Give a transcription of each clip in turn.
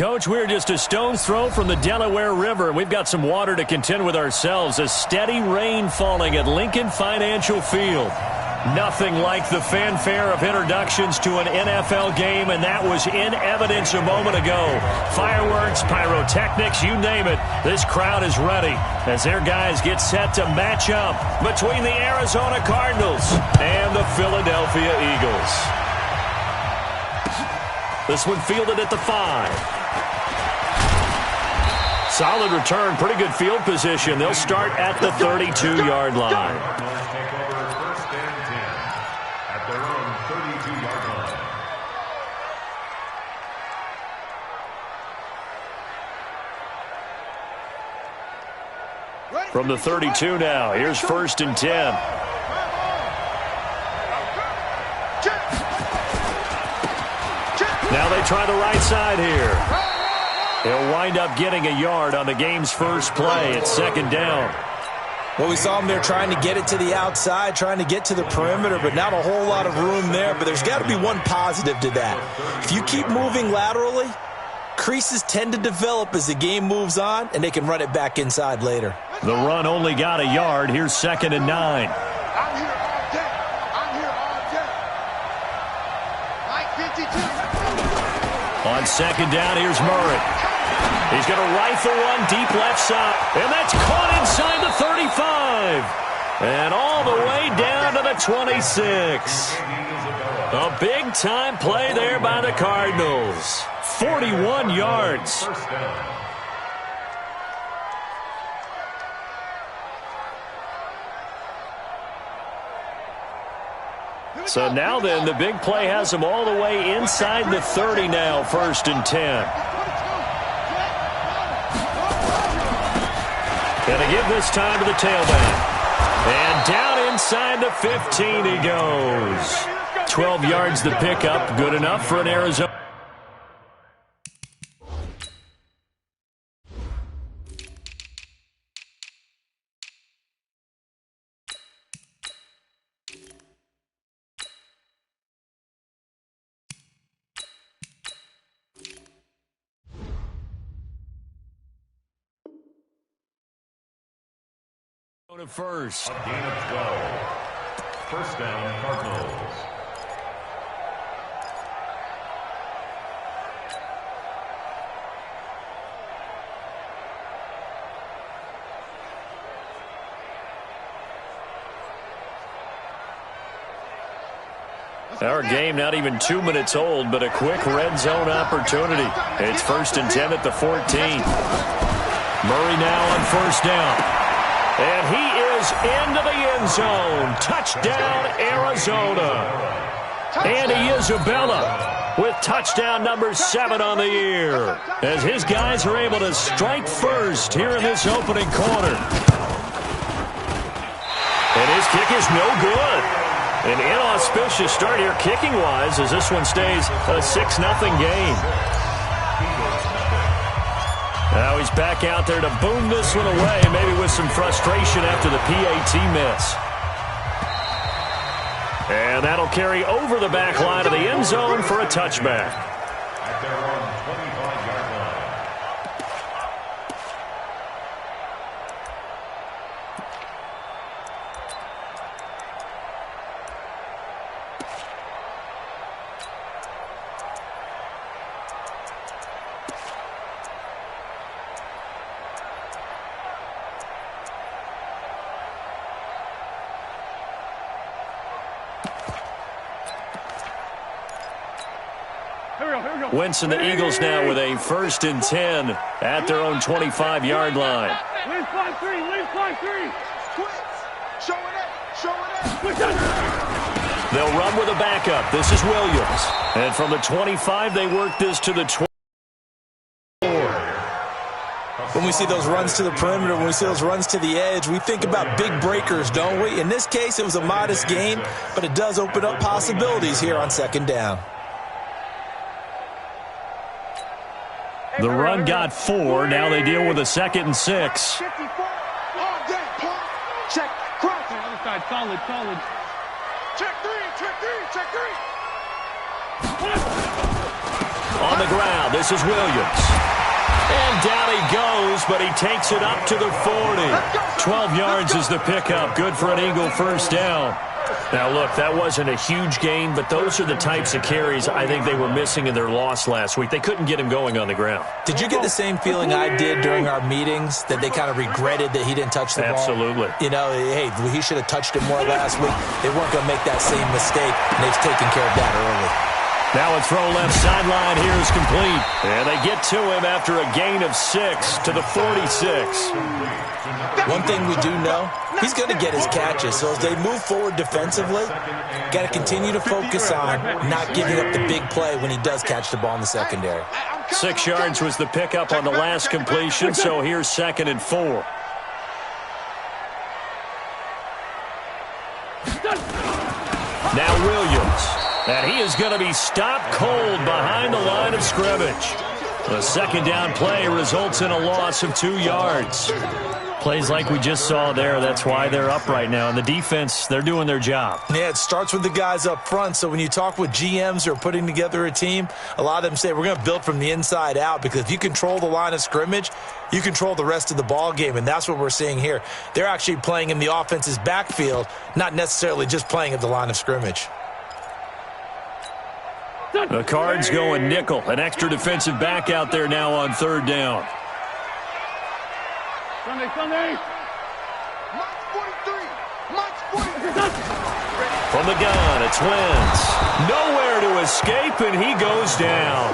Coach, we're just a stone's throw from the Delaware River, and we've got some water to contend with ourselves. A steady rain falling at Lincoln Financial Field. Nothing like the fanfare of introductions to an NFL game, and that was in evidence a moment ago. Fireworks, pyrotechnics, you name it. This crowd is ready as their guys get set to match up between the Arizona Cardinals and the Philadelphia Eagles. This one fielded at the 5. Solid return, pretty good field position. They'll start at the 32-yard line. From the 32 now, here's 1st and 10. Now they try the right side here. He'll wind up getting a yard on the game's first play. It's 2nd down. Well, we saw him there trying to get it to the outside, trying to get to the perimeter, but not a whole lot of room there. But there's got to be one positive to that. If you keep moving laterally, creases tend to develop as the game moves on, and they can run it back inside later. The run only got a yard. Here's 2nd and 9. I'm here all day. I'm here all day. Mike 52. On 2nd down, here's Murray. He's going to rifle one deep left side, and that's caught inside the 35. And all the way down to the 26. A big-time play there by the Cardinals. 41 yards. So now then, the big play has them all the way inside the 30 now, 1st and 10. Gonna give this time to the tailback. And down inside the 15 he goes. 12 yards the pickup, good enough for an Arizona. First. A gain of 12. 1st down, Cardinals. Our game not even 2 minutes old, but a quick red zone opportunity. It's 1st and 10 at the 14. Murray now on 1st down. And he is into the end zone. Touchdown, Arizona. Andy Isabella with touchdown number 7 on the year, as his guys are able to strike first here in this opening quarter. And his kick is no good. An inauspicious start here kicking-wise, as this one stays a 6-0 game. Now he's back out there to boom this one away, maybe with some frustration after the PAT miss. And that'll carry over the back line of the end zone for a touchback. At their own 25-yard line. Wentz and the Eagles now with a 1st and 10 at their own 25-yard line. Leave 5-3, leave 5-3. Show it up. They'll run with a backup. This is Williams. And from the 25, they work this to the 24. When we see those runs to the perimeter, when we see those runs to the edge, we think about big breakers, don't we? In this case, it was a modest gain, but it does open up possibilities here on 2nd down. The run got 4. Now they deal with a 2nd and 6. Check, cross. Other side, solid. Check 3. On the ground, this is Williams. And down he goes, but he takes it up to the 40. 12 yards is the pickup. Good for an Eagle first down. Now, look, that wasn't a huge gain, but those are the types of carries I think they were missing in their loss last week. They couldn't get him going on the ground. Did you get the same feeling I did during our meetings, that they kind of regretted that he didn't touch the ball? Absolutely. You know, hey, he should have touched it more last week. They weren't going to make that same mistake, and they've taken care of that early. Now a throw left sideline here is complete. And they get to him after a gain of 6 to the 46. One thing we do know, he's going to get his catches. So as they move forward defensively, got to continue to focus on not giving up the big play when he does catch the ball in the secondary. 6 yards was the pickup on the last completion, so here's 2nd and 4. Now Williams. And he is going to be stopped cold behind the line of scrimmage. The second down play results in a loss of 2 yards. Plays like we just saw there, that's why they're up right now. And the defense, they're doing their job. Yeah, it starts with the guys up front. So when you talk with GMs who are putting together a team, a lot of them say we're going to build from the inside out, because if you control the line of scrimmage, you control the rest of the ball game, and that's what we're seeing here. They're actually playing in the offense's backfield, not necessarily just playing at the line of scrimmage. The Cards going nickel. An extra defensive back out there now on 3rd down. Sunday. March 43. March 43. From the gun, it's Wentz. Nowhere to escape, and he goes down.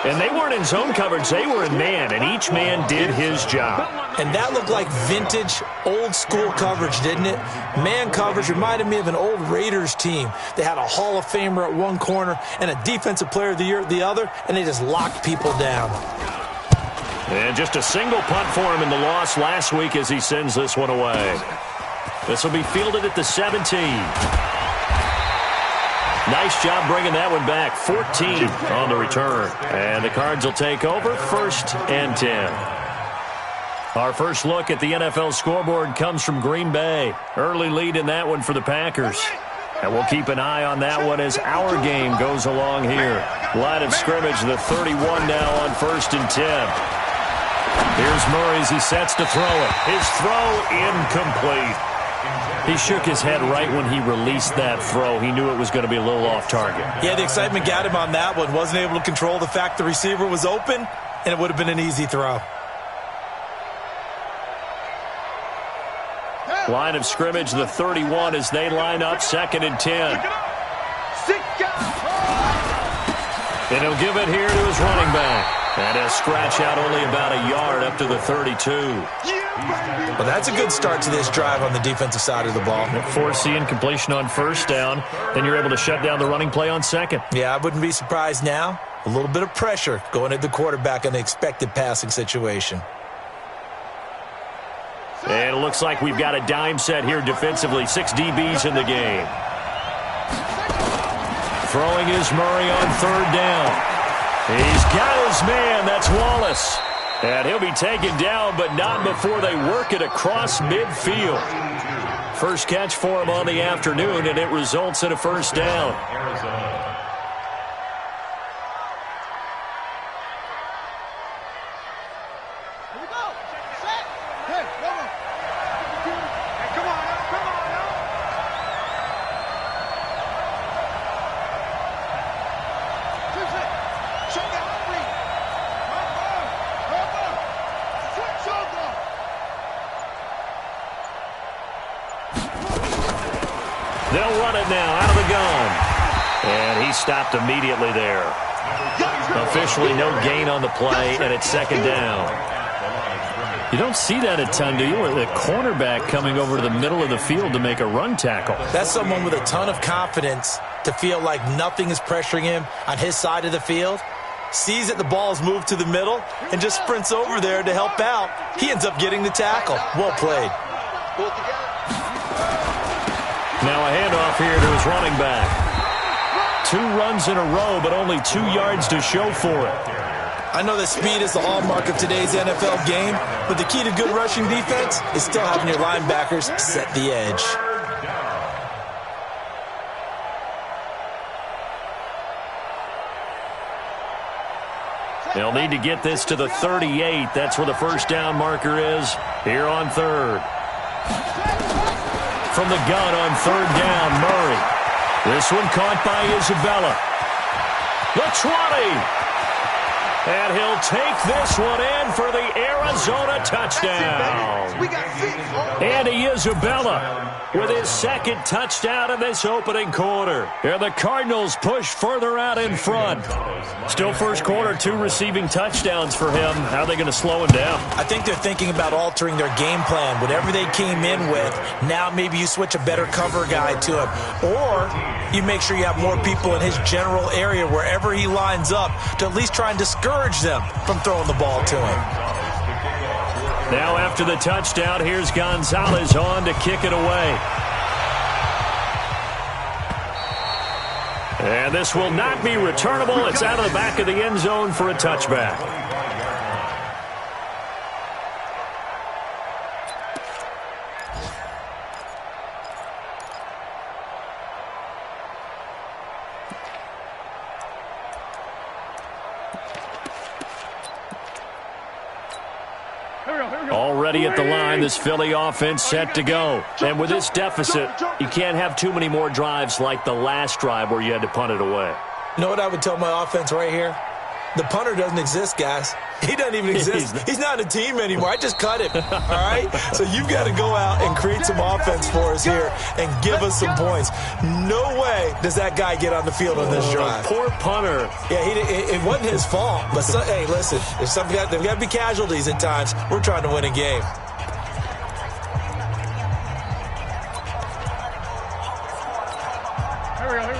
And they weren't in zone coverage. They were in man, and each man did his job. And that looked like vintage, old-school coverage, didn't it? Man coverage reminded me of an old Raiders team. They had a Hall of Famer at one corner and a Defensive Player of the Year at the other, and they just locked people down. And just a single punt for him in the loss last week as he sends this one away. This will be fielded at the 17. Nice job bringing that one back. 14 on the return. And the Cards will take over 1st and 10. Our first look at the NFL scoreboard comes from Green Bay. Early lead in that one for the Packers. And we'll keep an eye on that one as our game goes along here. Line of scrimmage, the 31 now on 1st and 10. Here's Murray as he sets to throw it. His throw incomplete. He shook his head right when he released that throw. He knew it was going to be a little off target. Yeah, the excitement got him on that one. Wasn't able to control the fact the receiver was open, and it would have been an easy throw. Line of scrimmage, the 31 as they line up 2nd and 10. And he'll give it here to his running back. And he'll scratch out only about a yard up to the 32. Well, that's a good start to this drive on the defensive side of the ball. Forcing completion on 1st down. Then you're able to shut down the running play on 2nd. Yeah, I wouldn't be surprised now. A little bit of pressure going at the quarterback in the expected passing situation. And it looks like we've got a dime set here defensively. 6 DBs in the game. Throwing is Murray on 3rd down. He's got his man. That's Wallace. And he'll be taken down, but not before they work it across midfield. First catch for him on the afternoon, and it results in a 1st down. They'll run it now out of the gun. And he stopped immediately there. Officially no gain on the play, and it's 2nd down. You don't see that a ton, do you? The cornerback coming over to the middle of the field to make a run tackle. That's someone with a ton of confidence to feel like nothing is pressuring him on his side of the field. Sees that the ball is moved to the middle and just sprints over there to help out. He ends up getting the tackle. Well played. Now a handoff here to his running back. 2 runs in a row, but only 2 yards to show for it. I know that speed is the hallmark of today's NFL game, but the key to good rushing defense is still having your linebackers set the edge. They'll need to get this to the 38. That's where the first down marker is here on third. From the gun on third down, Murray. This one caught by Isabella. The 20. And he'll take this one in for the Arizona touchdown. Andy Isabella with his second touchdown in this opening quarter. And the Cardinals push further out in front. Still first quarter, 2 receiving touchdowns for him. How are they going to slow him down? I think they're thinking about altering their game plan. Whatever they came in with, now maybe you switch a better cover guy to him. Or you make sure you have more people in his general area wherever he lines up to at least try and discourage them from throwing the ball to him. Now after the touchdown, here's Gonzalez on to kick it away. And this will not be returnable. It's out of the back of the end zone for a touchback. Already at the line, this Philly offense set to go. And with this deficit, you can't have too many more drives like the last drive where you had to punt it away. You know what I would tell my offense right here? The punter doesn't exist, guys. He doesn't even exist. He's not a team anymore. I just cut him, all right? So you've got to go out and create some offense for us here and give us some points. No way does that guy get on the field on this drive. Poor punter. Yeah, it wasn't his fault. But, hey, listen, there's got to be casualties at times. We're trying to win a game.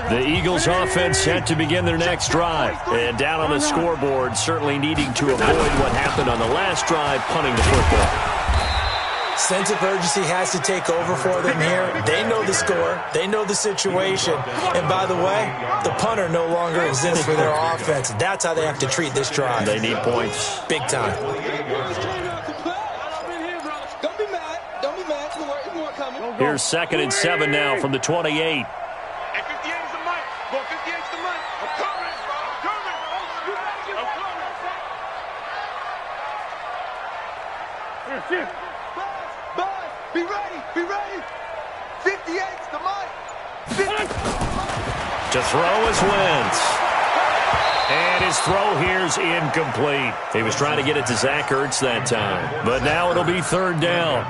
The Eagles offense set to begin their next drive. And down on the scoreboard, certainly needing to avoid what happened on the last drive, punting the football. Sense of urgency has to take over for them here. They know the score. They know the situation. And by the way, the punter no longer exists for their offense. That's how they have to treat this drive. They need points. Big time. Here's 2nd and 7 now from the 28. Be ready. 58's the mic. To throw is Wentz. And his throw here's incomplete. He was trying to get it to Zach Ertz that time. But now it'll be 3rd down.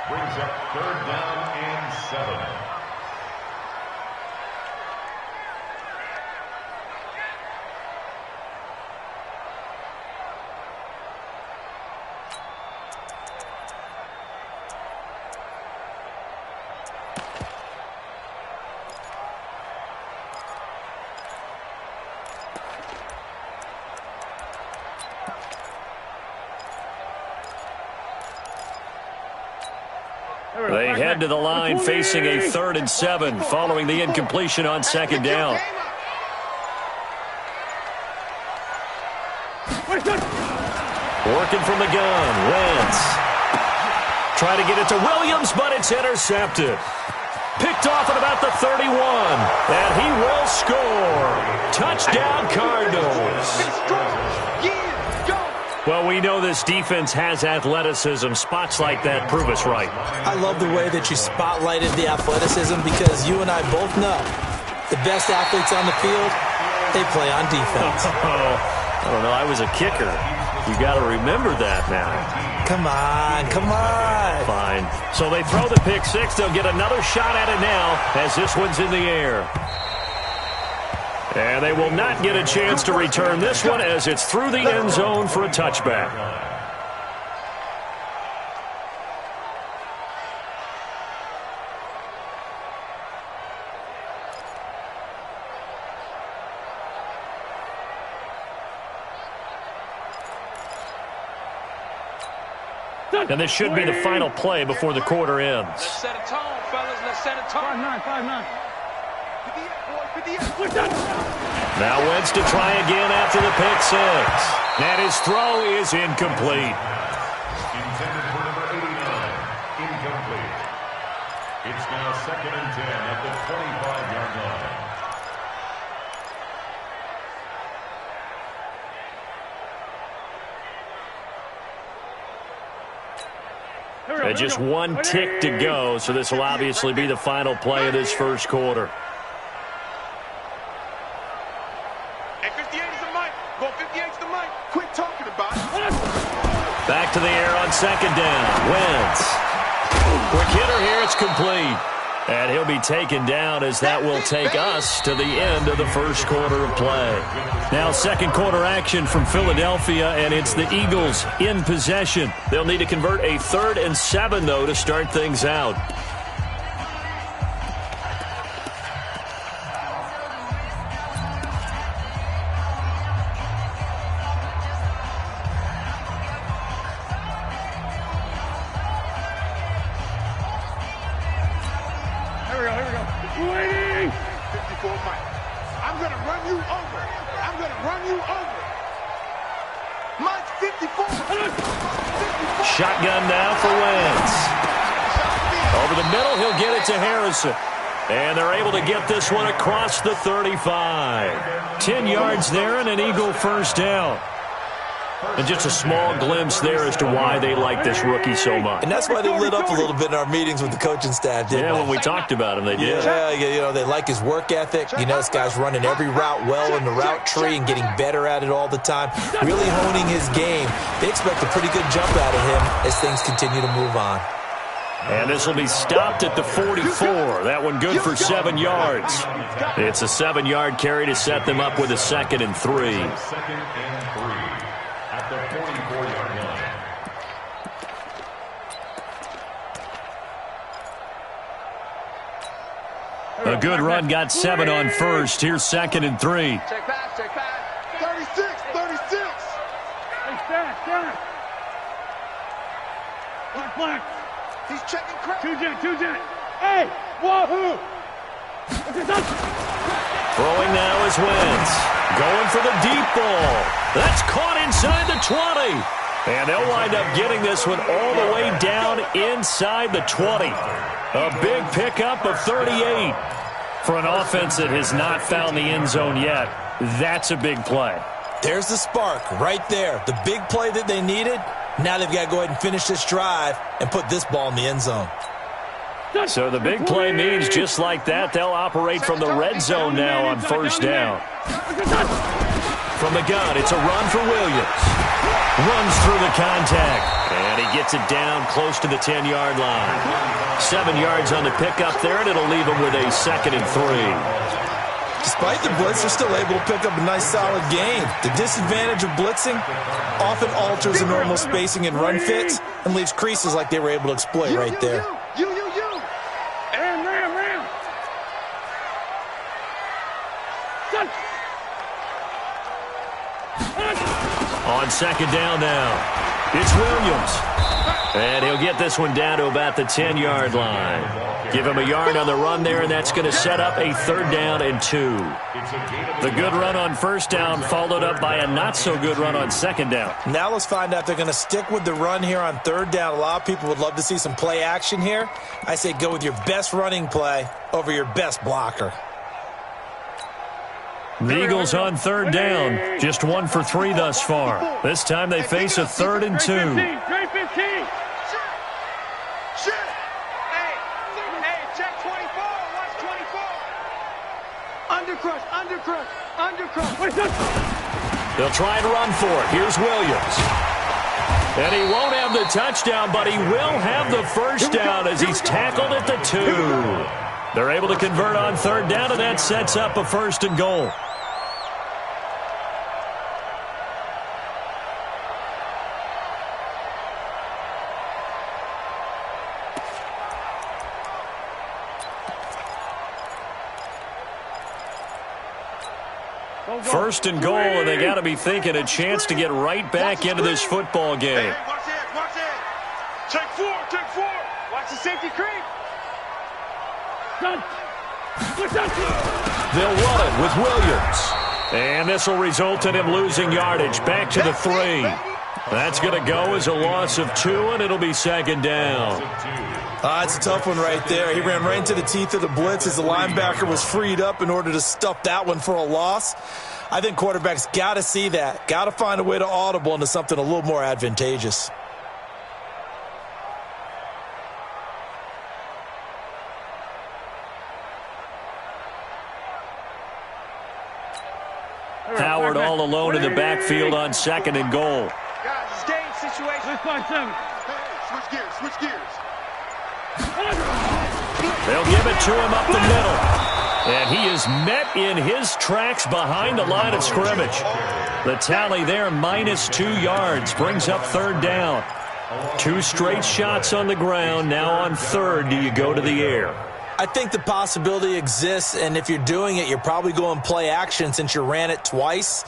Brings up 3rd down and 7. They head to the line facing a 3rd and 7 following the incompletion on 2nd down. Working from the gun, Wentz. Trying to get it to Williams, but it's intercepted. Picked off at about the 31, and he will score. Touchdown, Cardinals. Well, we know this defense has athleticism. Spots like that prove us right. I love the way that you spotlighted the athleticism because you and I both know the best athletes on the field, they play on defense. I don't know. I was a kicker. You got to remember that now. Come on. Fine. So they throw the pick six. They'll get another shot at it now as this one's in the air. And they will not get a chance to return this one as it's through the end zone for a touchback. And this should be the final play before the quarter ends. Let's set a tone, fellas. Let's set a tone. 5-9. Now Wentz to try again after the pick six. And his throw is incomplete. Intended for number 89. Incomplete. It's now 2nd and 10 at the 25-yard line. And just one tick to go, so this will obviously be the final play of this first quarter. Hey, 58 is the mic. Go 58 is the mic. Quit talking about it. Back to the air on second down. Wentz. Quick hitter here. It's complete. And he'll be taken down as that will take us to the end of the first quarter of play. Now second quarter action from Philadelphia, and it's the Eagles in possession. They'll need to convert a 3rd and 7, though, to start things out. I'm going to run you over. I'm going to run you over. Mike, 54. 54. Shotgun now for Wentz. Over the middle, he'll get it to Harrison. And they're able to get this one across the 35. 10 yards there and an Eagle first down. And just a small glimpse there as to why they like this rookie so much. And that's why they lit up a little bit in our meetings with the coaching staff, didn't they? Yeah, when we talked about him, they did. Yeah, you know, they like his work ethic. You know, this guy's running every route well in the route tree and getting better at it all the time, really honing his game. They expect a pretty good jump out of him as things continue to move on. And this will be stopped at the 44. That one good for 7 yards. It's a 7-yard carry to set them up with a 2nd and 3. 2nd and 3 at the 44-yard line. A good run got 7 on first. Here's 2nd and 3. Check back, check back. 36, 36. Hey, stand. Black. He's checking crap. Two jet. Hey, wahoo. Throwing now is Wentz. Going for the deep ball. That's caught inside the 20. And they'll wind up getting this one all the way down inside the 20. A big pickup of 38. For an offense that has not found the end zone yet, that's a big play. There's the spark right there. The big play that they needed. Now they've got to go ahead and finish this drive and put this ball in the end zone. So the big play means just like that, they'll operate from the red zone now on first down. From the gun, it's a run for Williams. Runs through the contact, and he gets it down close to the 10-yard line. 7 yards on the pickup there, and it'll leave him with a 2nd and 3. Despite the blitz, they're still able to pick up a nice, solid gain. The disadvantage of blitzing often alters the normal spacing and run fits and leaves creases like they were able to exploit right there. You. Ram. On second down now, it's Williams. And he'll get this one down to about the 10-yard line. Give him a yard on the run there, and that's going to set up a 3rd down and 2. The good run on first down followed up by a not-so-good run on second down. Now let's find out if they're going to stick with the run here on 3rd down. A lot of people would love to see some play action here. I say go with your best running play over your best blocker. The Eagles on 3rd down, just 1 for 3 thus far. This time they face a 3rd and 2. Undercrush. They'll try and run for it. Here's Williams. And he won't have the touchdown, but he will have the first down as he's tackled at the 2. They're able to convert on 3rd down, and that sets up a 1st and goal. First and goal, and they got to be thinking a chance to get right back into this football game. Hey, watch it. Take four. Watch the safety creep. They'll run it with Williams. And this will result in him losing yardage back to the 3. That's going to go as a loss of 2, and it'll be 2nd down. It's a tough one right there. He ran right into the teeth of the blitz as the linebacker was freed up in order to stuff that one for a loss. I think quarterbacks got to see that. Got to find a way to audible into something a little more advantageous. all alone in the backfield on 2nd and goal. Guys, it's game situation. Let's find 7. Hey, switch gears, switch gears. They'll give it to him up the middle. And he is met in his tracks behind the line of scrimmage. The tally there, -2 yards, brings up 3rd down. 2 straight shots on the ground. Now on 3rd, do you go to the air? I think the possibility exists, and if you're doing it, you're probably going play action since you ran it twice.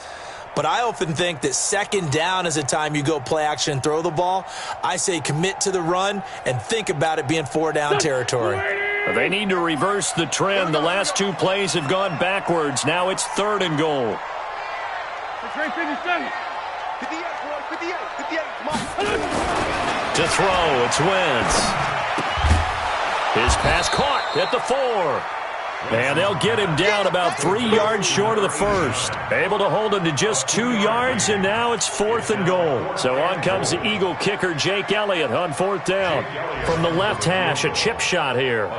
But I often think that 2nd down is the time you go play action and throw the ball. I say commit to the run and think about it being 4-down territory. They need to reverse the trend. The last 2 plays have gone backwards. Now it's 3rd and goal. It's 57. 58, boy, 58, 58, come on. To throw, it's Wentz. His pass caught at the 4. And they'll get him down about 3 yards short of the first. Able to hold him to just 2 yards, and now it's 4th and goal. So on comes the Eagle kicker, Jake Elliott, on 4th down. From the left hash, a chip shot here.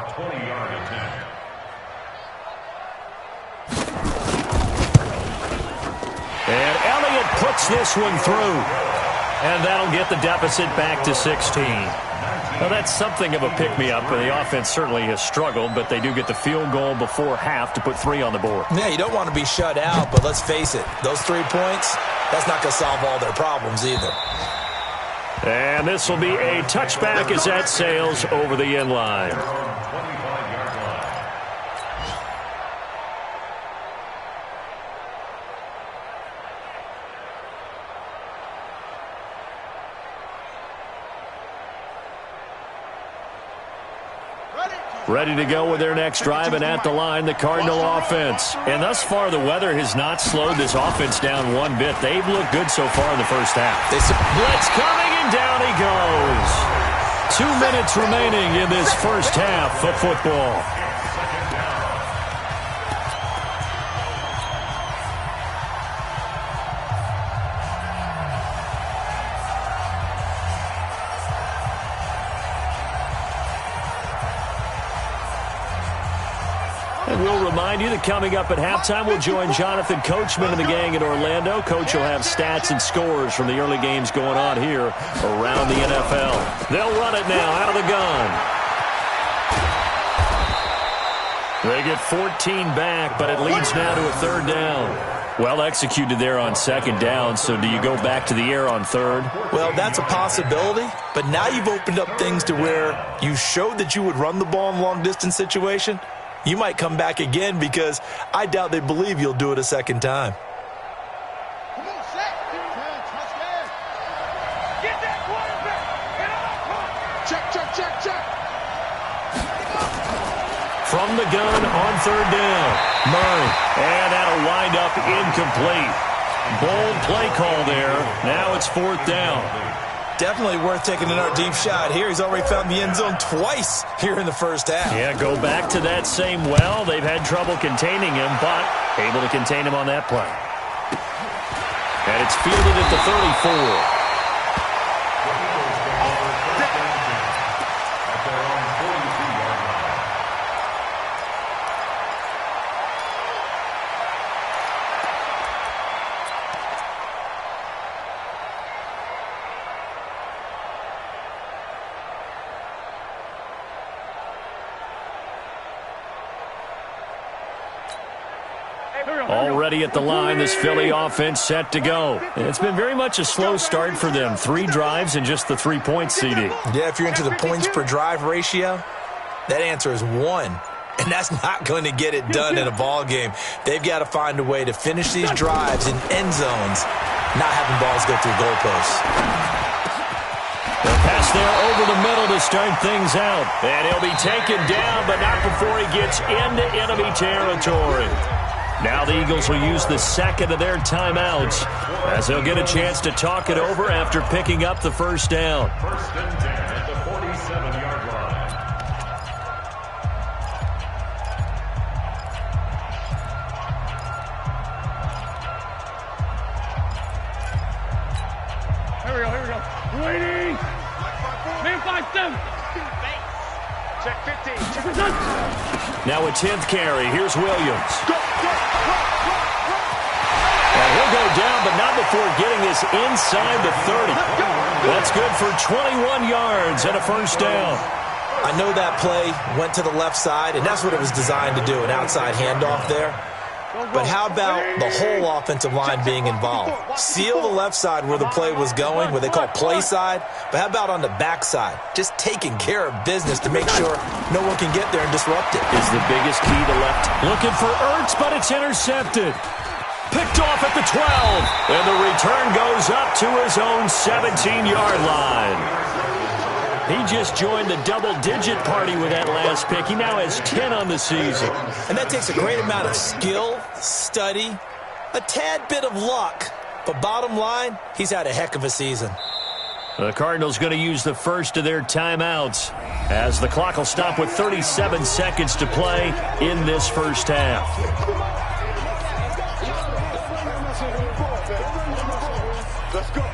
And Elliott puts this one through. And that'll get the deficit back to 16. Well, that's something of a pick-me-up, and the offense certainly has struggled, but they do get the field goal before half to put 3 on the board. Yeah, you don't want to be shut out, but let's face it, those 3 points, that's not going to solve all their problems either. And this will be a touchback as that sails over the end line. Ready to go with their next drive, and at the line, the Cardinal offense. And thus far, the weather has not slowed this offense down one bit. They've looked good so far in the first half. Blitz coming, and down he goes. 2 minutes remaining in this first half of football. We'll remind you that coming up at halftime, we'll join Jonathan Coachman and the gang in Orlando. Coach will have stats and scores from the early games going on here around the NFL. They'll run it now out of the gun. They get 14 back, but it leads now to a 3rd down. Well executed there on 2nd down, so do you go back to the air on 3rd? Well, that's a possibility, but now you've opened up things to where you showed that you would run the ball in long-distance situation. You might come back again because I doubt they believe you'll do it a 2nd time. Come on, set. Touchdown. Get that quarterback. Get out. Check, check, check, check. From the gun on 3rd down. Murray. And that'll wind up incomplete. Bold play call there. Now it's 4th down. Definitely worth taking another deep shot here. He's already found the end zone twice here in the first half. Yeah, go back to that same well. They've had trouble containing him, but able to contain him on that play. And it's fielded at the 34. Already at the line, this Philly offense set to go. It's been very much a slow start for them. 3 drives and just the 3-point CD. Yeah, if you're into the points per drive ratio, that answer is 1. And that's not going to get it done in a ball game. They've got to find a way to finish these drives in end zones, not having balls go through goalposts. The pass there over the middle to start things out. And he'll be taken down, but not before he gets into enemy territory. Now the Eagles will use the 2nd of their timeouts as they'll get a chance to talk it over after picking up the 1st down. 1st and 10 at the 47-yard line. Here we go. Waiting. Man 5-7. Check 15. Now a 10th carry. Here's Williams. And he'll go down, but not before getting this inside the 30. That's good for 21 yards and a first down. I know that play went to the left side, and that's what it was designed to do, an outside handoff there. But how about the whole offensive line being involved? Seal the left side where the play was going, what they call play side. But how about on the back side? Just taking care of business to make sure no one can get there and disrupt it. Is the biggest key to left. Looking for Ertz, but it's intercepted. Picked off at the 12. And the return goes up to his own 17-yard line. He just joined the double-digit party with that last pick. He now has 10 on the season. And that takes a great amount of skill, study, a tad bit of luck. But bottom line, he's had a heck of a season. The Cardinals going to use the first of their timeouts as the clock will stop with 37 seconds to play in this first half. Let's go.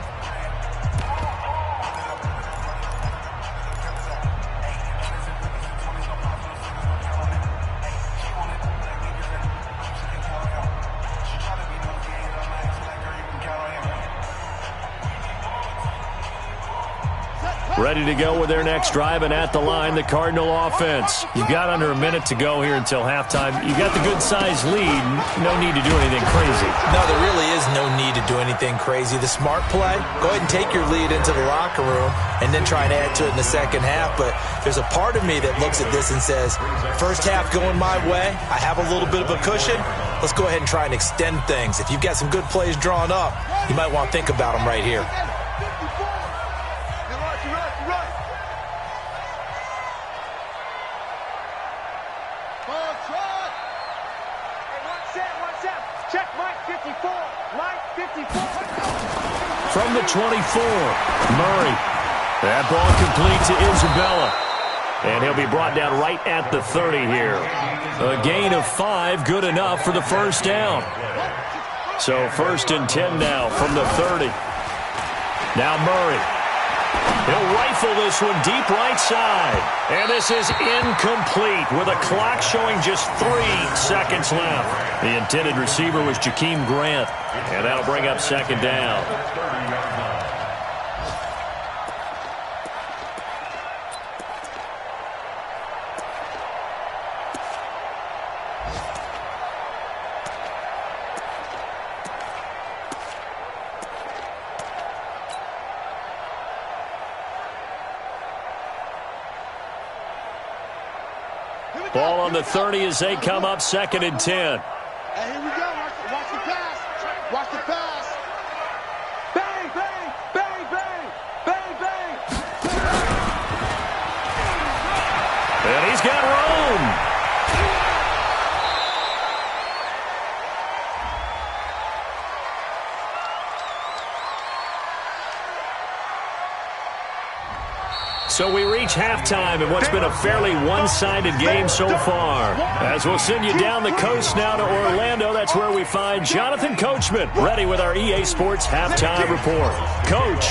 Ready to go with their next drive, and at the line, the Cardinal offense. You've got under a minute to go here until halftime. You've got the good-sized lead. No need to do anything crazy. No, there really is no need to do anything crazy. The smart play, go ahead and take your lead into the locker room and then try and add to it in the second half. But there's a part of me that looks at this and says, first half going my way, I have a little bit of a cushion. Let's go ahead and try and extend things. If you've got some good plays drawn up, you might want to think about them right here. From the 24, Murray. That ball complete to Isabella. And he'll be brought down right at the 30 here. A gain of 5, good enough for the first down. So 1st and 10 now from the 30. Now Murray. He'll rifle this one deep right side. And this is incomplete with a clock showing just 3 seconds left. The intended receiver was Jakeem Grant. And that'll bring up second down. Ball on the 30 as they come up 2nd and 10. And here we go. Watch the pass. Watch the pass. Bang, bang, bang, bang, bang, bang. And he's got room. So we reach halftime in what's been a fairly one-sided game so far. As we'll send you down the coast now to Orlando, that's where we find Jonathan Coachman, ready with our EA Sports halftime report. Coach,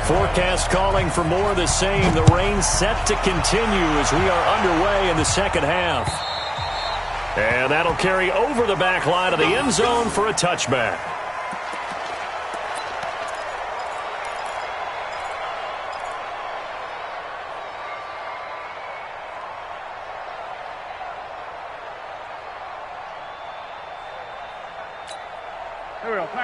forecast calling for more of the same. The rain set to continue as we are underway in the second half. And that'll carry over the back line of the end zone for a touchback.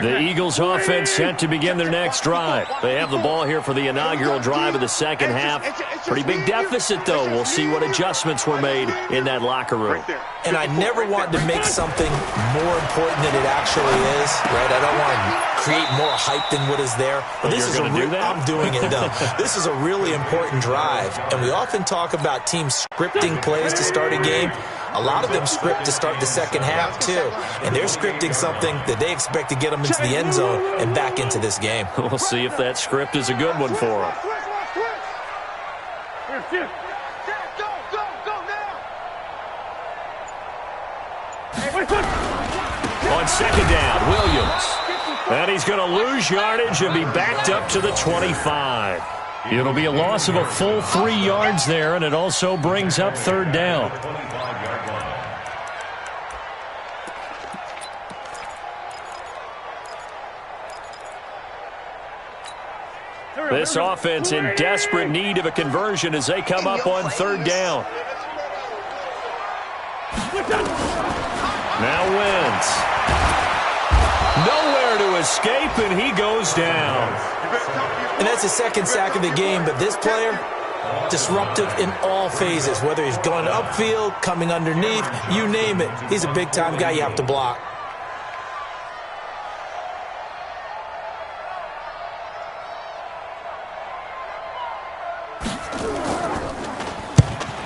The Eagles offense set to begin their next drive. They have the ball here for the inaugural drive of the second half. Pretty big deficit, though. We'll see what adjustments were made in that locker room. And I never want to make something more important than it actually is, right? I don't want to create more hype than what is there. But this is I'm doing it, though. This is a really important drive. And we often talk about teams scripting plays to start a game. A lot of them script to start the second half, too. And they're scripting something that they expect to get them into the end zone and back into this game. We'll see if that script is a good one for them. On second down, Williams. And he's going to lose yardage and be backed up to the 25. It'll be a loss of a full 3 yards there, and it also brings up third down. This offense in desperate need of a conversion as they come up on third down. Now wins. Nowhere to escape, and he goes down. And that's the second sack of the game, but this player, disruptive in all phases, whether he's going upfield, coming underneath, you name it. He's a big-time guy you have to block.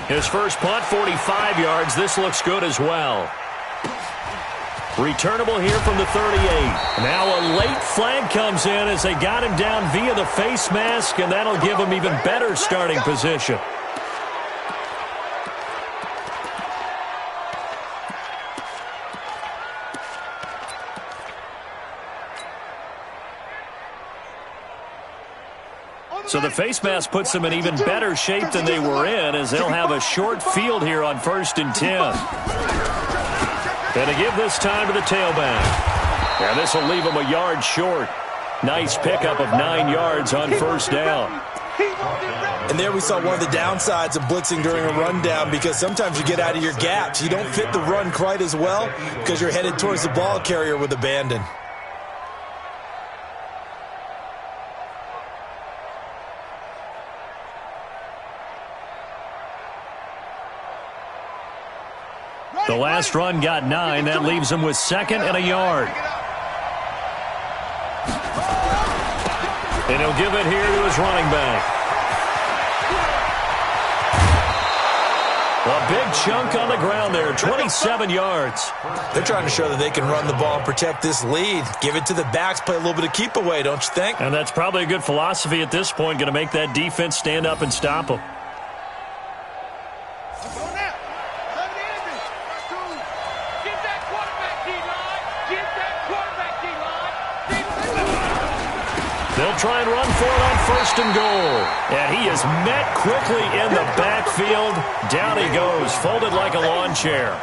His first punt, 45 yards. This looks good as well. Returnable here from the 38. Now a late flag comes in as they got him down via the face mask, and that'll give him even better starting position. So the face mask puts them in even better shape than they were in, as they'll have a short field here on 1st and 10. And to give this time to the tailback. And this will leave them a yard short. Nice pickup of 9 yards on first down. And there we saw one of the downsides of blitzing during a rundown, because sometimes you get out of your gaps. You don't fit the run quite as well because you're headed towards the ball carrier with abandon. The last run got 9. That leaves him with 2nd and a yard. And he'll give it here to his running back. A big chunk on the ground there, 27 yards. They're trying to show that they can run the ball and protect this lead. Give it to the backs, play a little bit of keep away, don't you think? And that's probably a good philosophy at this point, going to make that defense stand up and stop them. They'll try and run for it on 1st and goal. And he is met quickly in the backfield. Down he goes, folded like a lawn chair.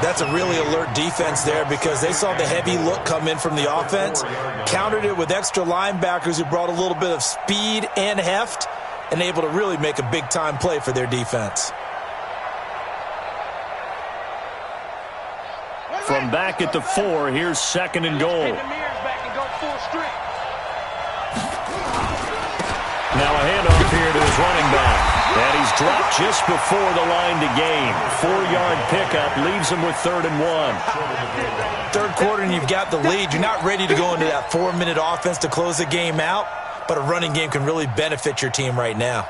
That's a really alert defense there, because they saw the heavy look come in from the offense, countered it with extra linebackers who brought a little bit of speed and heft, and able to really make a big-time play for their defense. From back at the 4, here's 2nd and goal. Now a handoff here to his running back. And he's dropped just before the line to gain. 4-yard pickup leaves him with 3rd and 1. Third quarter and you've got the lead. You're not ready to go into that 4-minute offense to close the game out, but a running game can really benefit your team right now.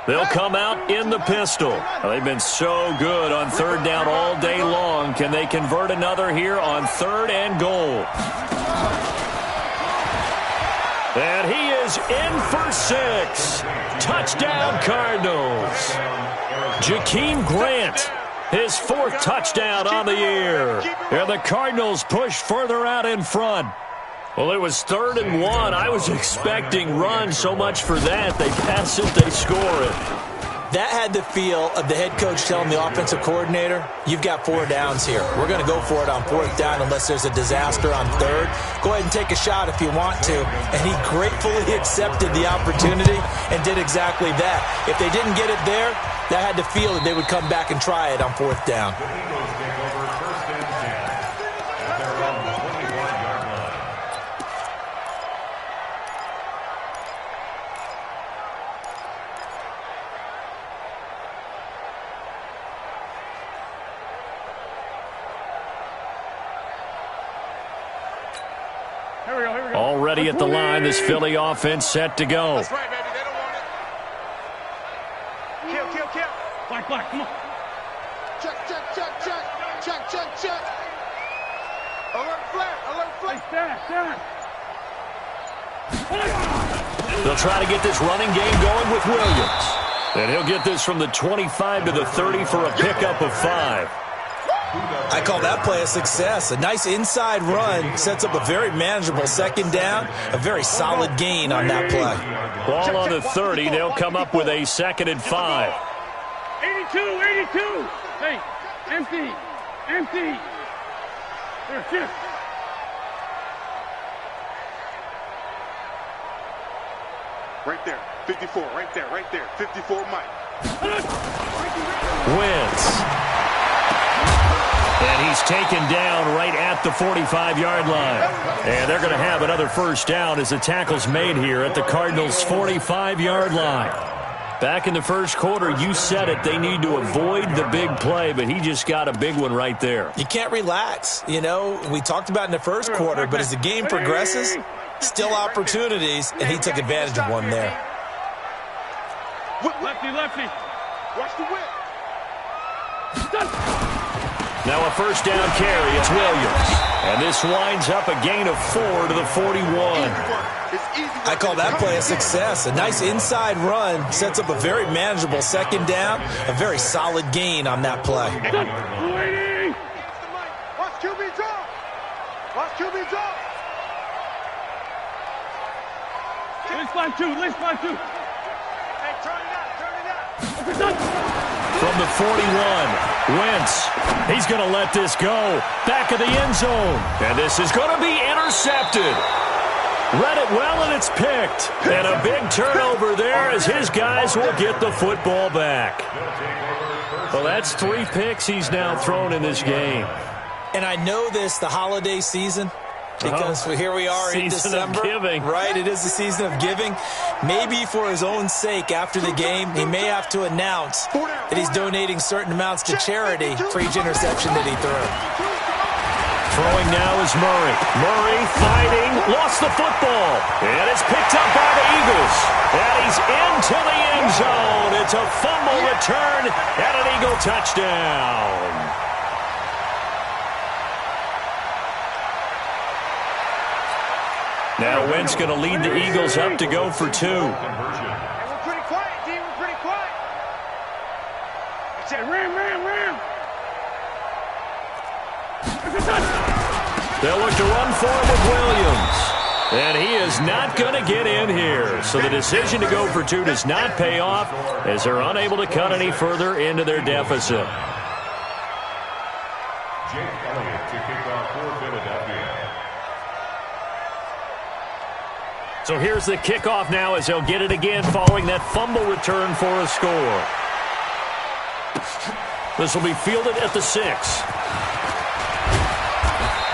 They'll come out in the pistol. They've been so good on 3rd down all day long. Can they convert another here on 3rd and goal? And he is in for 6. Touchdown, Cardinals. Jakeem Grant, his 4th touchdown on the year. And the Cardinals push further out in front. Well, it was 3rd and 1. I was expecting run, so much for that. They pass it, they score it. That had the feel of the head coach telling the offensive coordinator, you've got 4 downs here. We're going to go for it on 4th down unless there's a disaster on 3rd. Go ahead and take a shot if you want to. And he gratefully accepted the opportunity and did exactly that. If they didn't get it there, that had the feel that they would come back and try it on 4th down. Already at the line, this Philly offense set to go. That's right, baby. They don't want it. Kill. Black, come on. Check. Alert flat. Stand. They'll try to get this running game going with Williams. And he'll get this from the 25 to the 30 for a pickup of 5. I call that play a success. A nice inside run sets up a very manageable second down, a very solid gain on that play. Ball on the 30. They'll come up with a 2nd and 5. 82. Hey, empty. Here, shift. Right there, 54, right there, 54, Mike. Wentz. And he's taken down right at the 45-yard line. And they're going to have another first down as the tackle's made here at the Cardinals' 45-yard line. Back in the first quarter, you said it, they need to avoid the big play, but he just got a big one right there. You can't relax. You know, we talked about in the first quarter, but as the game progresses, still opportunities, and he took advantage of one there. Lefty. Watch the whip. Now a first down carry. It's Williams. And this winds up a gain of 4 to the 41. I call that play a success. A nice inside run sets up a very manageable second down, a very solid gain on that play. Watch QB drop. List line two. Hey, turn it up. From the 41, Wentz. He's going to let this go. Back of the end zone. And this is going to be intercepted. Read it well, and it's picked. And a big turnover there as his guys will get the football back. Well, that's 3 picks he's now thrown in this game. And I know this, the holiday season, because here we are in December. Of giving. Right, it is the season of giving. Maybe for his own sake after the game, he may have to announce that he's donating certain amounts to charity for each interception that he threw. Throwing now is Murray. Murray fighting, lost the football. And it's picked up by the Eagles. And he's into the end zone. It's a fumble return and an Eagle touchdown. Now Wentz going to lead the Eagles up to go for 2. We're pretty quiet, D. We're pretty quiet. Ram. They'll look to run for him with Williams. And he is not going to get in here. So the decision to go for 2 does not pay off as they're unable to cut any further into their deficit. Jake Elliott to kick off for Philadelphia. So here's the kickoff now as they'll get it again following that fumble return for a score. This will be fielded at the 6.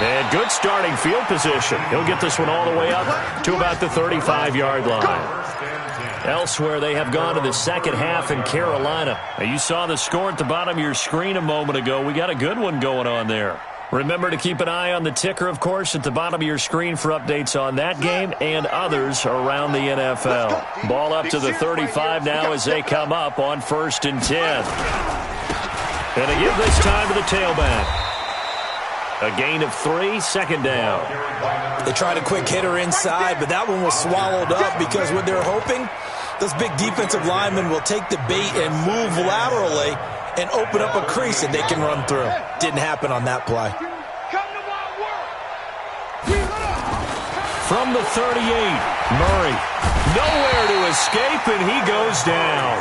And good starting field position. He'll get this one all the way up to about the 35-yard line. Elsewhere, they have gone to the second half in Carolina. Now, you saw the score at the bottom of your screen a moment ago. We got a good one going on there. Remember to keep an eye on the ticker, of course, at the bottom of your screen for updates on that game and others around the NFL. Ball up to the 35 now as they come up on 1st and 10. And they give this time to the tailback. A gain of 3, second down. They tried a quick hitter inside, but that one was swallowed up because what they're hoping, those big defensive linemen will take the bait and move laterally and open up a crease that they can run through. Didn't happen on that play. From the 38, Murray. Nowhere to escape, and he goes down.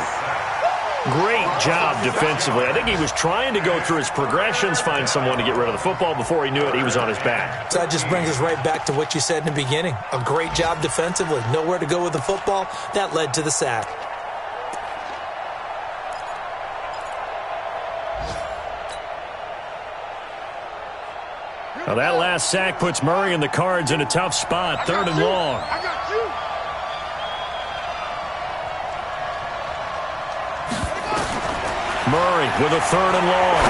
Great job defensively. I think he was trying to go through his progressions, find someone to get rid of the football. Before he knew it, he was on his back. So that just brings us right back to what you said in the beginning. A great job defensively. Nowhere to go with the football. That led to the sack. Now that last sack puts Murray and the Cards in a tough spot. 3rd and long. I got you. Murray with a 3rd and long.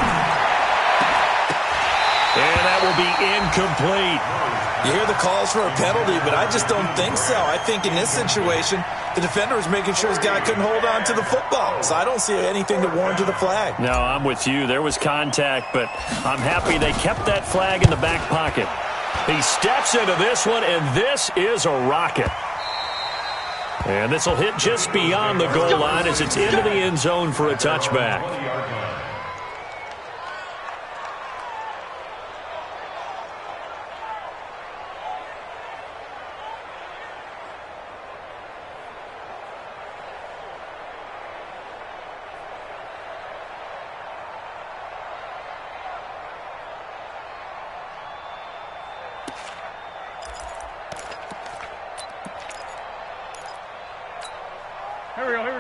And that will be incomplete. You hear the calls for a penalty, but I just don't think so. I think in this situation, the defender was making sure his guy couldn't hold on to the football. So I don't see anything to warrant the flag. No, I'm with you. There was contact, but I'm happy they kept that flag in the back pocket. He steps into this one, and this is a rocket. And this will hit just beyond the goal line as it's into the end zone for a touchback.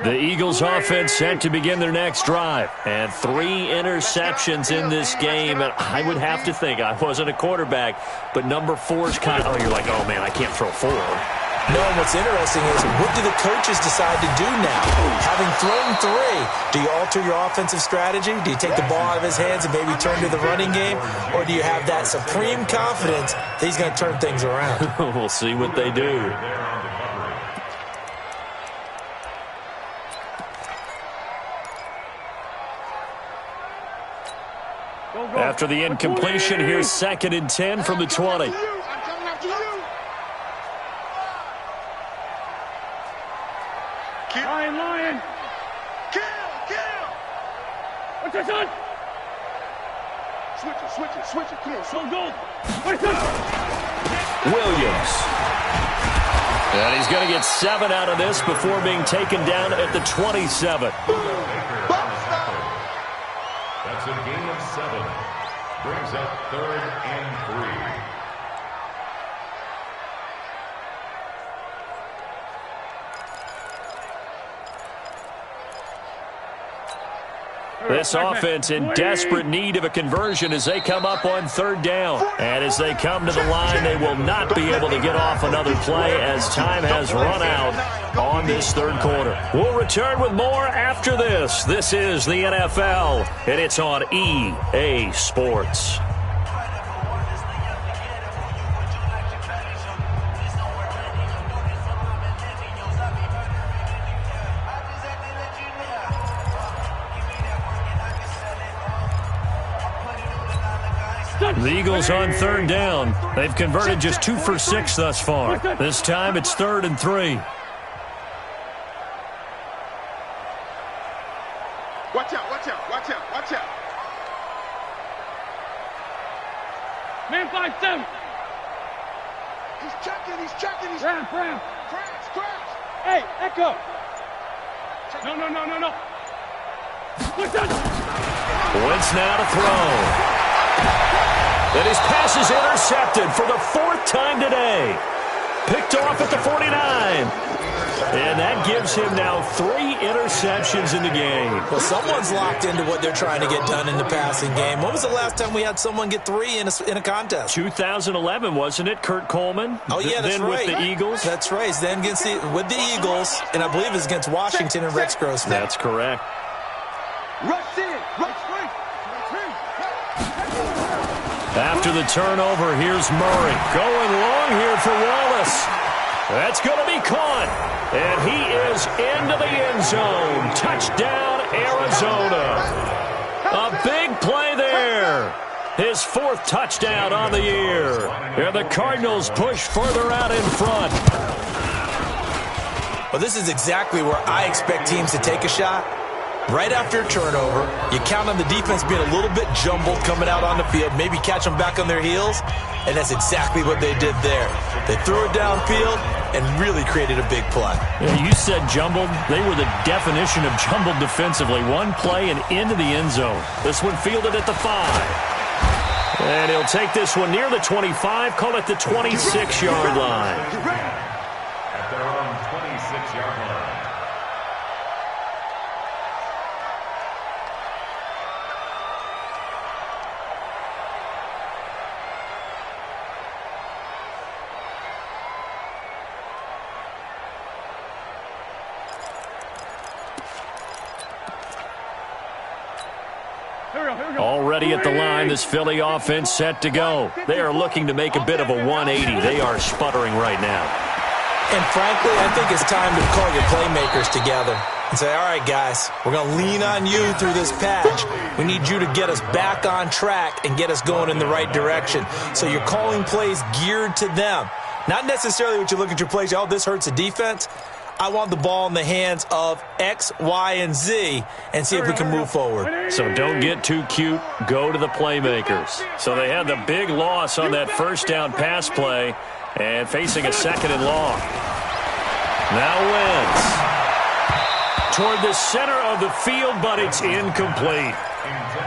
The Eagles offense set to begin their next drive. And 3 interceptions in this game. And I would have to think, I wasn't a quarterback, but number 4 is kind of, you're like, oh, man, I can't throw 4. No, and what's interesting is, what do the coaches decide to do now? Having thrown 3, do you alter your offensive strategy? Do you take the ball out of his hands and maybe turn to the running game? Or do you have that supreme confidence that he's going to turn things around? We'll see what they do. After the incompletion, here's 2nd and 10 from the 20. I'm coming after you. Lion. Kill. What's your son? Switch it. Come on, go. Williams. And he's going to get 7 out of this before being taken down at the 27. That's a gain of 7. Brings up 3rd and 3. This offense in desperate need of a conversion as they come up on 3rd down. And as they come to the line, they will not be able to get off another play as time has run out on this 3rd quarter. We'll return with more after this. This is the NFL, and it's on EA Sports. The Eagles on 3rd down. They've converted just 2 for 6 thus far. This time it's 3rd and 3. Watch out. Man 5-7. He's checking. Crash. Hey, Echo. No. Wentz now to throw. And his pass is intercepted for the 4th time today. Picked off at the 49. And that gives him now 3 interceptions in the game. Well, someone's locked into what they're trying to get done in the passing game. When was the last time we had someone get 3 in a contest? 2011, wasn't it, Kurt Coleman? Oh, yeah, that's then right. with the Eagles? That's right. Then with the Eagles, and I believe it's against Washington and Rex Grossman. That's correct. Rush in. After the turnover, here's Murray. Going long here for Wallace. That's going to be caught. And he is into the end zone. Touchdown, Arizona. A big play there. His 4th touchdown on the year. And the Cardinals push further out in front. Well, this is exactly where I expect teams to take a shot. Right after a turnover, you count on the defense being a little bit jumbled coming out on the field, maybe catch them back on their heels, and that's exactly what they did there. They threw it downfield and really created a big play. Yeah, you said jumbled. They were the definition of jumbled defensively. One play and into the end zone. This one fielded at the 5. And he'll take this one near the 25, call it the 26-yard line. At their own 26-yard line. Already at the line, this Philly offense set to go. They are looking to make a bit of a 180. They are sputtering right now. And frankly, I think it's time to call your playmakers together and say, all right, guys, we're going to lean on you through this patch. We need you to get us back on track and get us going in the right direction. So you're calling plays geared to them. Not necessarily what you look at your plays, oh, this hurts the defense. I want the ball in the hands of X, Y, and Z and see if we can move forward. So don't get too cute. Go to the playmakers. So they had the big loss on that first down pass play and facing a second and long. Now Wentz toward the center of the field, but it's incomplete.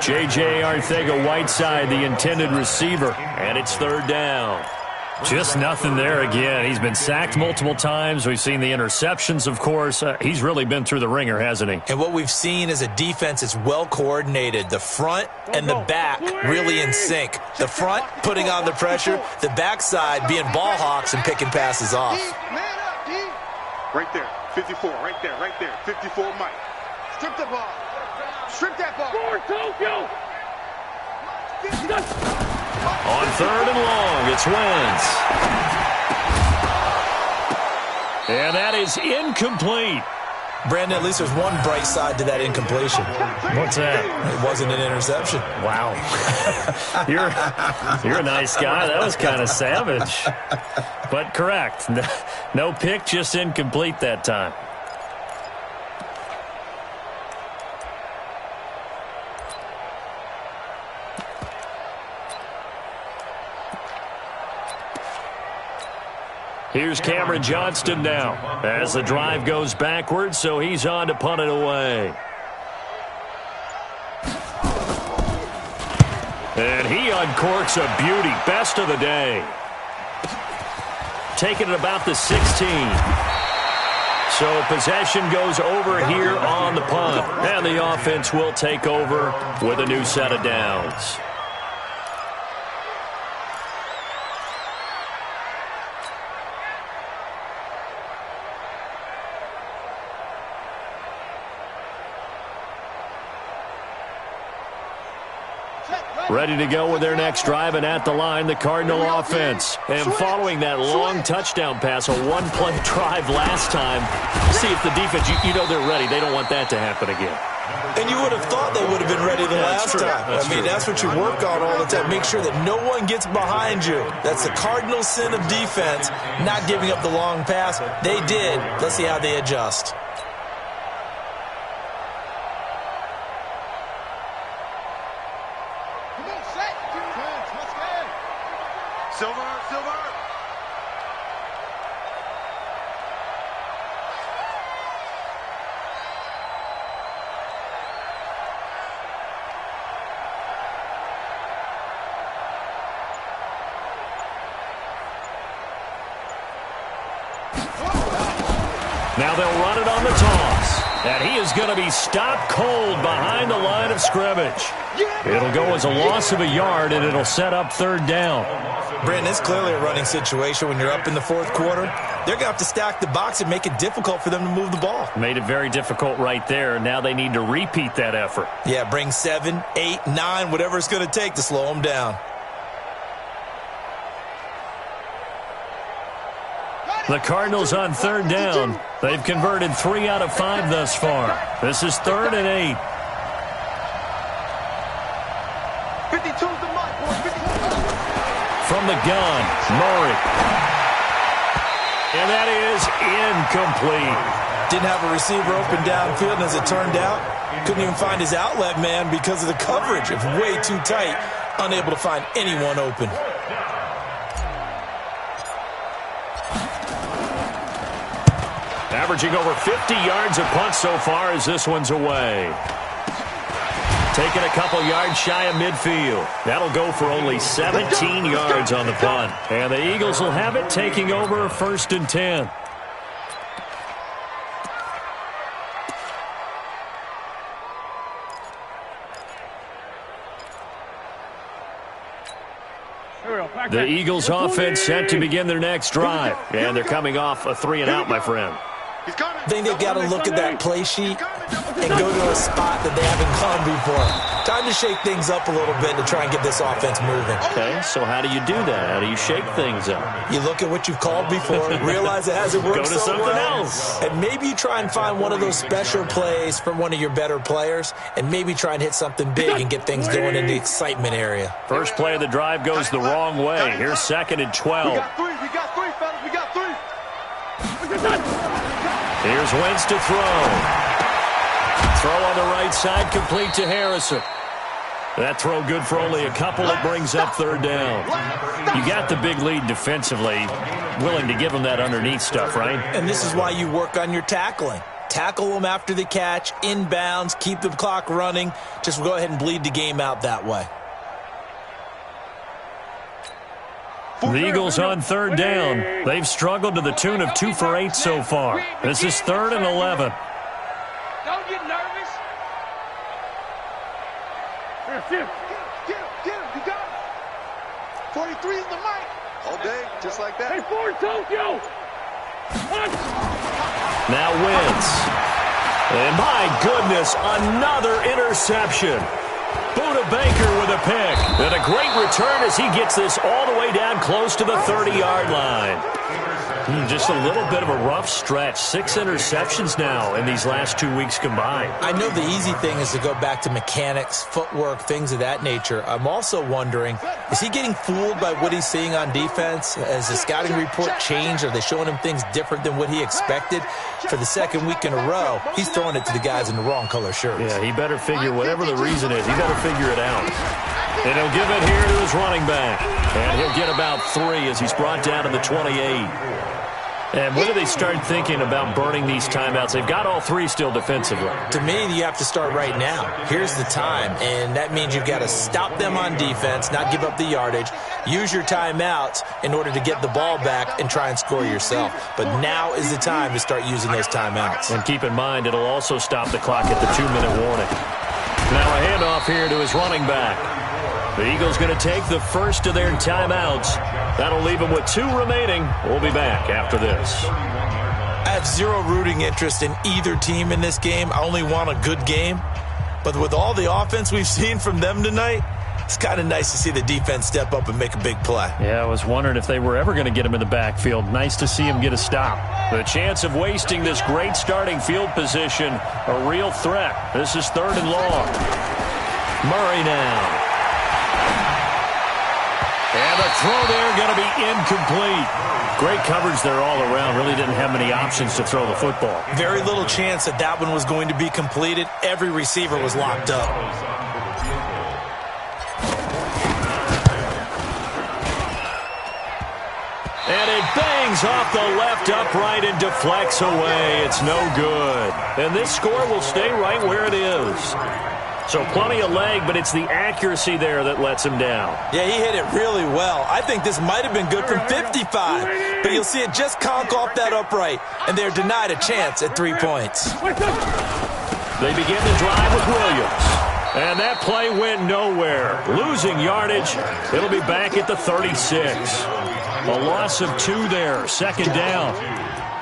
J.J. Arcega-Whiteside, the intended receiver, and it's third down. Just nothing there again. He's been sacked multiple times. We've seen the interceptions, of course. He's really been through the ringer, hasn't he? And what we've seen is a defense that's well coordinated. The front and the back really in sync. The front putting on the pressure, the backside being ball hawks and picking passes off. Right there, 54, right there, 54 Mike. Strip the ball. Strip that ball. On third and long, it's Wentz. And that is incomplete. Brandon, at least there's one bright side to that incompletion. What's that? It wasn't an interception. Wow. You're a nice guy. That was kind of savage. But correct. No pick, just incomplete that time. Here's Cameron Johnston now as the drive goes backwards, so he's on to punt it away. And he uncorks a beauty. Best of the day. Taking it about the 16. So possession goes over here on the punt. And the offense will take over with a new set of downs. Ready to go with their next drive, and at the line, the Cardinal offense. And following that long touchdown pass, a one-play drive last time, see if the defense, you know they're ready. They don't want that to happen again. And you would have thought they would have been ready the last time. That's what you work on all the time. Make sure that no one gets behind you. That's the cardinal sin of defense, not giving up the long pass. They did. Let's see how they adjust. Now they'll run it on the toss. And he is going to be stopped cold behind the line of scrimmage. It'll go as a loss of a yard, and it'll set up third down. Brandon, it's clearly a running situation when you're up in the fourth quarter. They're going to have to stack the box and make it difficult for them to move the ball. Made it very difficult right there. Now they need to repeat that effort. Yeah, bring 7, 8, 9, whatever it's going to take to slow them down. The Cardinals on third down. They've converted 3 out of 5 thus far. This is 3rd and 8. 52's the mark, boy. 52. From the gun, Murray. And that is incomplete. Didn't have a receiver open downfield, and as it turned out, couldn't even find his outlet man because of the coverage. It's way too tight, unable to find anyone open. Averaging over 50 yards a punt so far as this one's away. Taking a couple yards shy of midfield. That'll go for only 17 yards on the punt. And the Eagles will have it, taking over 1st and 10. The Eagles offense set to begin their next drive. And they're coming off a 3-and-out, my friend. I think they've got to look at that play sheet and go to a spot that they haven't gone before. Time to shake things up a little bit to try and get this offense moving. Okay, so how do you do that? How do you shake things up? You look at what you've called before, realize it hasn't worked Go to so something well, else. and maybe you try and find one of those special plays from one of your better players, and maybe try and hit something big and get things going in the excitement area. First play of the drive goes the wrong way. Here's 2nd and 12. We got 3, fellas. We got 3. Here's Wentz to throw. Throw on the right side, complete to Harrison. That throw good for only a couple. It brings up third down. You got the big lead defensively. Willing to give them that underneath stuff, right? And this is why you work on your tackling. Tackle them after the catch, inbounds, keep the clock running. Just go ahead and bleed the game out that way. The Eagles on third down. They've struggled to the tune of 2 for 8 so far. This is 3rd and 11. Don't get nervous. Get him, you got it. 43 is the mic. All day, just like that. Hey, Ford Tokyo. Now Wentz. And my goodness, another interception. Buda Baker with a pick. And a great return as he gets this all the way down close to the 30-yard line. Just a little bit of a rough stretch. 6 interceptions now in these last 2 weeks combined. I know the easy thing is to go back to mechanics, footwork, things of that nature. I'm also wondering, is he getting fooled by what he's seeing on defense? Has the scouting report changed? Are they showing him things different than what he expected? For the second week in a row, he's throwing it to the guys in the wrong color shirts. Yeah, he better figure whatever the reason is. He better figure it out. And he'll give it here to his running back. And he'll get about 3 as he's brought down to the 28. And when do they start thinking about burning these timeouts? They've got all 3 still defensively. To me, you have to start right now. Here's the time, and that means you've got to stop them on defense, not give up the yardage, use your timeouts in order to get the ball back and try and score yourself. But now is the time to start using those timeouts. And keep in mind, it'll also stop the clock at the 2-minute warning. Now a handoff here to his running back. The Eagles going to take the first of their timeouts. That'll leave them with 2 remaining. We'll be back after this. I have zero rooting interest in either team in this game. I only want a good game. But with all the offense we've seen from them tonight, it's kind of nice to see the defense step up and make a big play. Yeah, I was wondering if they were ever going to get him in the backfield. Nice to see him get a stop. The chance of wasting this great starting field position, a real threat. This is 3rd and long. Murray now. And the throw there going to be incomplete. Great coverage there all around. Really didn't have many options to throw the football. Very little chance that that one was going to be completed. Every receiver was locked up. And it bangs off the left upright and deflects away. It's no good. And this score will stay right where it is. So plenty of leg, but it's the accuracy there that lets him down. Yeah, he hit it really well. I think this might have been good from 55. But you'll see it just conk off that upright. And they're denied a chance at 3 points. They begin the drive with Williams. And that play went nowhere. Losing yardage. It'll be back at the 36. A loss of 2 there. 2nd down.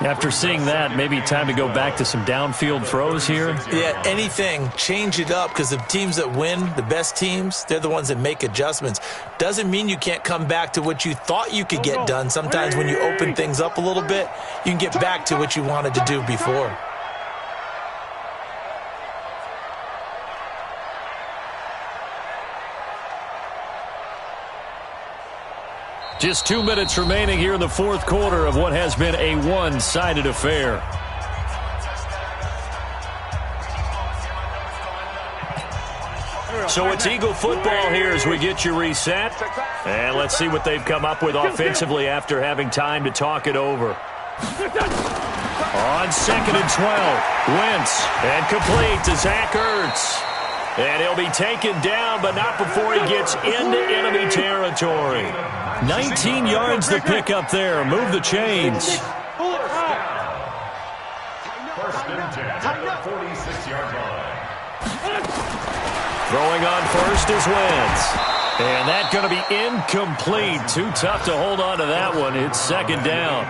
After seeing that, maybe time to go back to some downfield throws here. Yeah, anything. Change it up because the teams that win, the best teams, they're the ones that make adjustments. Doesn't mean you can't come back to what you thought you could get done. Sometimes when you open things up a little bit, you can get back to what you wanted to do before. Just 2 minutes remaining here in the 4th quarter of what has been a one-sided affair. So it's Eagle football here as we get you reset. And let's see what they've come up with offensively after having time to talk it over. On 2nd and 12, Wentz, and complete to Zach Ertz. And he'll be taken down, but not before he gets into enemy territory. 19 yards to pick up there. Move the chains. First and 10 at the 46-yard line. Throwing on first is Wentz. And that's going to be incomplete. Too tough to hold on to that one. It's 2nd down.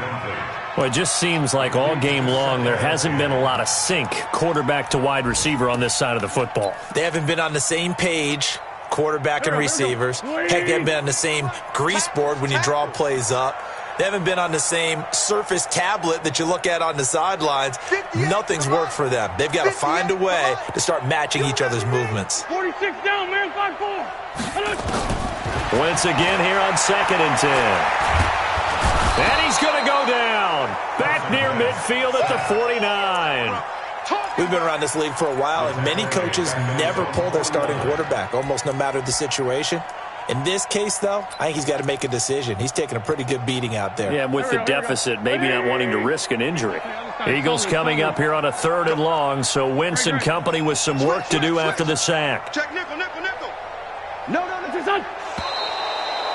Well, it just seems like all game long there hasn't been a lot of sync quarterback to wide receiver on this side of the football. They haven't been on the same page, quarterback and receivers. Heck, they haven't been on the same grease board when you draw plays up. They haven't been on the same Surface tablet that you look at on the sidelines. Nothing's worked for them. They've got to find a way to start matching each other's movements. 46 down, man, 5-4. Wentz again here on 2nd and 10. And he's going to go down. Back near midfield at the 49. We've been around this league for a while, and many coaches never pull their starting quarterback, almost no matter the situation. In this case, though, I think he's got to make a decision. He's taking a pretty good beating out there. Yeah, with the deficit, maybe not wanting to risk an injury. Eagles coming up here on a 3rd and long, so Wentz and company with some work to do after the sack. Check nickel, nickel, nickel. No, that's his son.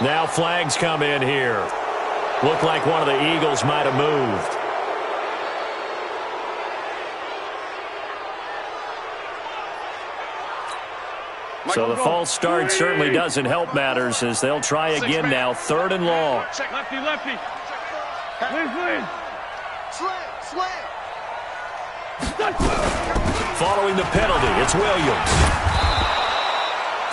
Now flags come in here. Looked like one of the Eagles might have moved. So the false start certainly doesn't help matters as they'll try again now. 3rd and long. Check lefty, lefty. Slam. Following the penalty, it's Williams.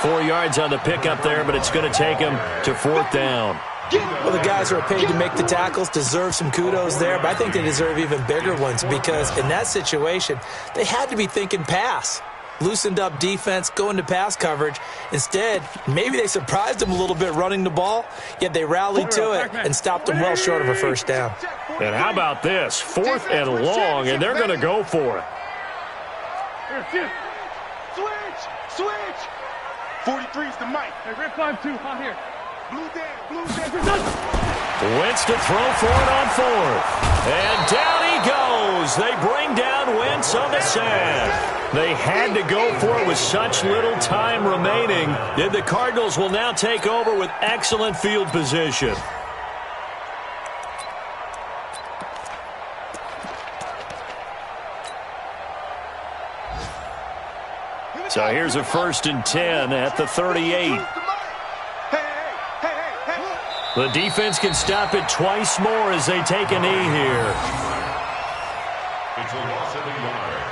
4 yards on the pickup there, but it's going to take him to 4th down. Well, the guys who are paid to make the tackles deserve some kudos there, but I think they deserve even bigger ones because in that situation, they had to be thinking pass. Loosened up defense, going to pass coverage. Instead, maybe they surprised him a little bit running the ball, yet they rallied to it and stopped them well short of a 1st down. And how about this? 4th and long, and they're going to go for it. Switch. 43's the mic. Hey, Red 5-2, out here. Blue down. Wentz to throw for it on 4th. And down he goes. They bring down Wentz on the sack. They had to go for it with such little time remaining. And the Cardinals will now take over with excellent field position. So here's a 1st and 10 at the 38. The defense can stop it twice more as they take a knee here. It's a loss of a yard.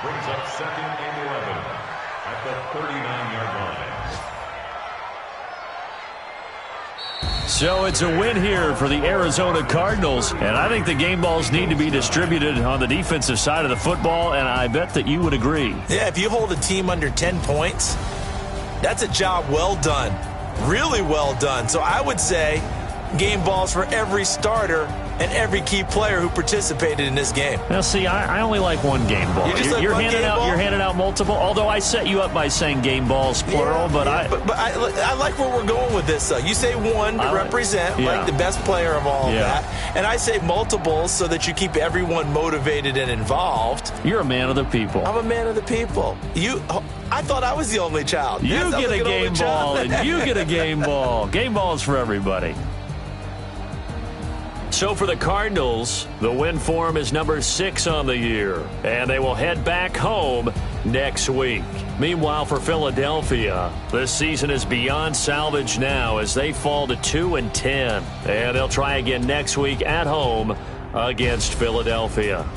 Brings up 2nd and 11 at the 39-yard line. So it's a win here for the Arizona Cardinals, and I think the game balls need to be distributed on the defensive side of the football, and I bet that you would agree. Yeah, if you hold a team under 10 points, that's a job well done. Really well done. So I would say game balls for every starter and every key player who participated in this game. Now, see, I only like one game ball. You're handing out multiple, although I set you up by saying game balls, plural. But I like where we're going with this, though. You say one to represent like the best player of all of that. And I say multiples so that you keep everyone motivated and involved. You're a man of the people. I'm a man of the people. I thought I was the only child. You get a game ball, and you get a game ball. Game balls for everybody. So for the Cardinals, the win form is number 6 on the year, and they will head back home next week. Meanwhile, for Philadelphia, this season is beyond salvage now as they fall to 2-10, and they'll try again next week at home against Philadelphia.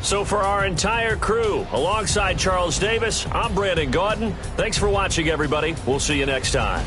So for our entire crew, alongside Charles Davis, I'm Brandon Gaudin. Thanks for watching, everybody. We'll see you next time.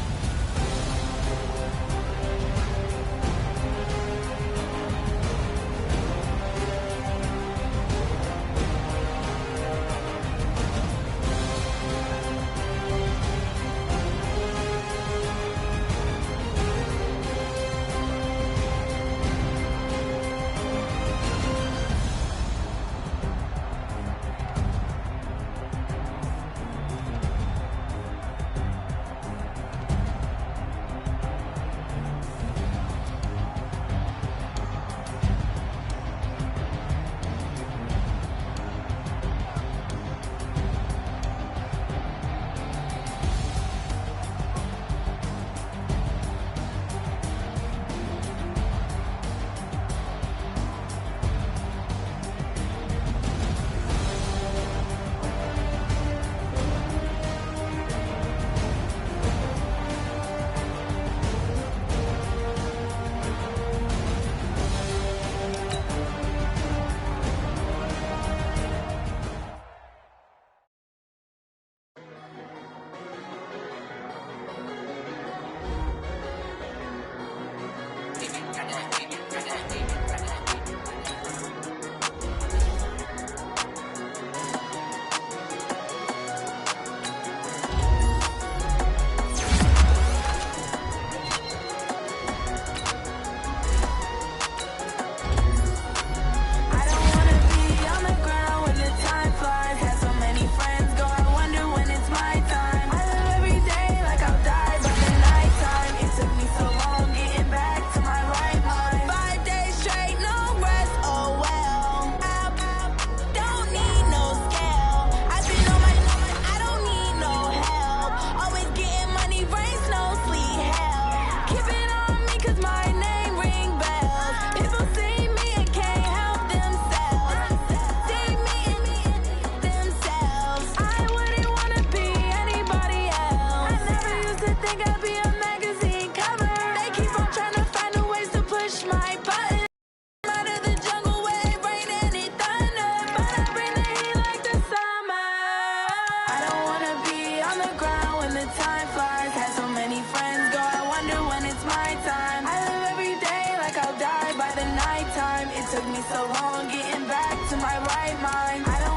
my right mind. I